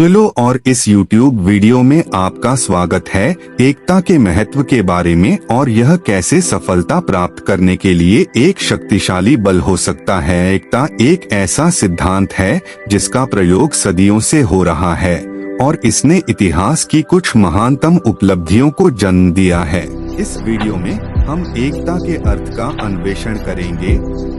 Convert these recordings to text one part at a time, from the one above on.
Hello और इस YouTube video में आपका स्वागत है। एकता के महत्व के बारे में और यह कैसे सफलता प्राप्त करने के लिए एक शक्तिशाली बल हो सकता है। एकता एक ऐसा सिद्धांत है जिसका प्रयोग सदियों से हो रहा है और इसने इतिहास की कुछ महानतम उपलब्धियों को जन्म दिया है। इस वीडियो में हम एकता के अर्थ का अन्वेषण करेंगे,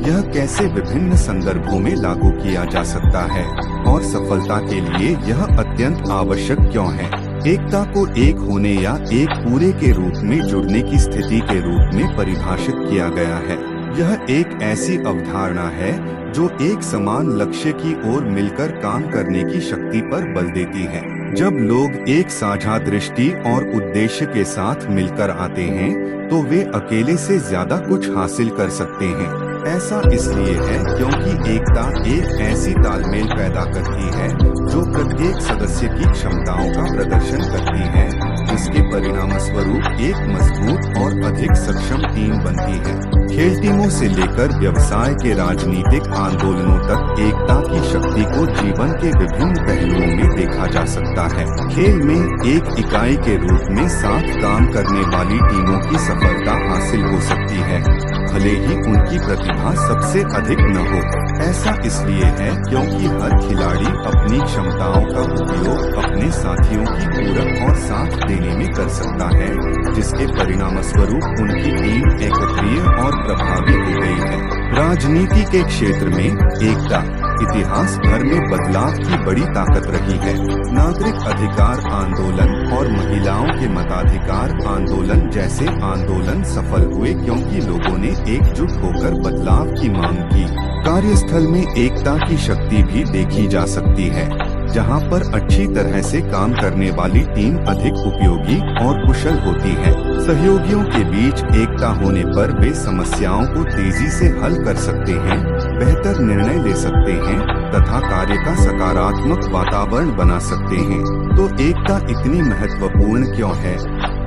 यह कैसे विभिन्न संदर्भों में लागू किया जा सकता है और सफलता के लिए यह अत्यंत आवश्यक क्यों है। एकता को एक होने या एक पूरे के रूप में जुड़ने की स्थिति के रूप में परिभाषित किया गया है। यह एक ऐसी अवधारणा है जो एक समान लक्ष्य की ओर मिलकर काम करने की शक्ति पर बल देती है। जब लोग एक साझा दृष्टि और उद्देश्य के साथ मिलकर आते हैं तो वे अकेले से ज्यादा कुछ हासिल कर सकते हैं। ऐसा इसलिए है क्योंकि एकता एक ऐसी तालमेल पैदा करती है जो प्रत्येक सदस्य की क्षमताओं का प्रदर्शन करती है, जिसके परिणामस्वरूप एक मजबूत और अधिक सक्षम टीम बनती है। खेल टीमों से लेकर व्यवसाय के राजनीतिक आंदोलनों तक एकता की शक्ति को जीवन के विभिन्न पहलुओं में देखा जा सकता है। खेल में एक इकाई के रूप में साथ काम करने वाली टीमों की सफलता हासिल हो सकती है, भले ही उनकी प्रतिभा सबसे अधिक न हो। ऐसा इसलिए है क्योंकि हर खिलाड़ी अपनी क्षमताओं का उपयोग अपने साथियों की पूरक और साथ देने में कर सकता है, जिसके परिणामस्वरूप उनकी टीम एकत्रीय और प्रभावी हो गई है। राजनीति के क्षेत्र में एकता इतिहास भर में बदलाव की बड़ी ताकत रही है। नागरिक अधिकार आंदोलन और महिलाओं के मताधिकार आंदोलन जैसे आंदोलन सफल हुए क्योंकि लोगों ने एकजुट होकर बदलाव की मांग की। कार्यस्थल में एकता की शक्ति भी देखी जा सकती है, जहां पर अच्छी तरह से काम करने वाली टीम अधिक उपयोगी और कुशल होती है। सहयोगियों के बीच एकता होने पर वे समस्याओं को तेजी से हल कर सकते हैं, बेहतर निर्णय ले सकते हैं तथा कार्य का सकारात्मक वातावरण बना सकते हैं। तो एकता इतनी महत्वपूर्ण क्यों है?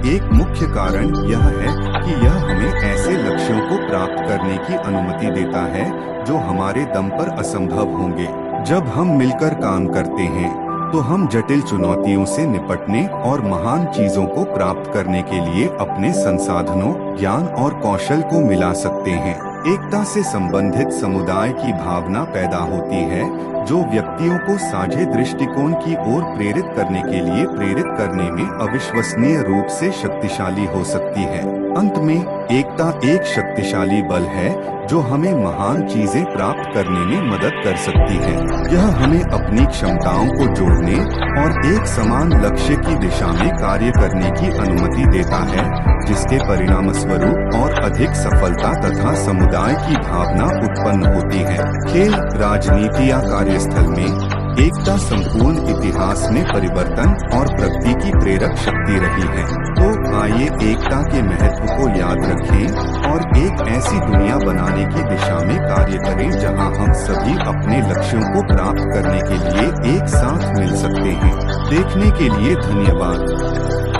एक मुख्य कारण यह है कि यह हमें ऐसे लक्ष्यों को प्राप्त करने की अनुमति देता है जो हमारे दम पर असंभव होंगे। जब हम मिलकर काम करते हैं तो हम जटिल चुनौतियों से निपटने और महान चीजों को प्राप्त करने के लिए अपने संसाधनों, ज्ञान और कौशल को मिला सकते हैं। एकता से संबंधित समुदाय की भावना पैदा होती है जो व्यक्तियों को साझे दृष्टिकोण की ओर प्रेरित करने के लिए प्रेरित करने में अविश्वसनीय रूप से शक्तिशाली हो सकती है। अंत में एकता एक शक्तिशाली बल है जो हमें महान चीजें प्राप्त करने में मदद कर सकती है। यह हमें अपनी क्षमताओं को जोड़ने और एक समान लक्ष्य की दिशा में कार्य करने की अनुमति देता है, जिसके परिणामस्वरूप और अधिक सफलता तथा समुदाय की भावना उत्पन्न होती है। खेल, राजनीति या कार्यस्थल में एकता संपूर्ण इतिहास में परिवर्तन और प्रगति की प्रेरक शक्ति रही है। तो आइए एकता के महत्व को याद रखें और एक ऐसी दुनिया बनाने की दिशा में कार्य करें जहां हम सभी अपने लक्ष्यों को प्राप्त करने के लिए एक साथ मिल सकते हैं। देखने के लिए धन्यवाद।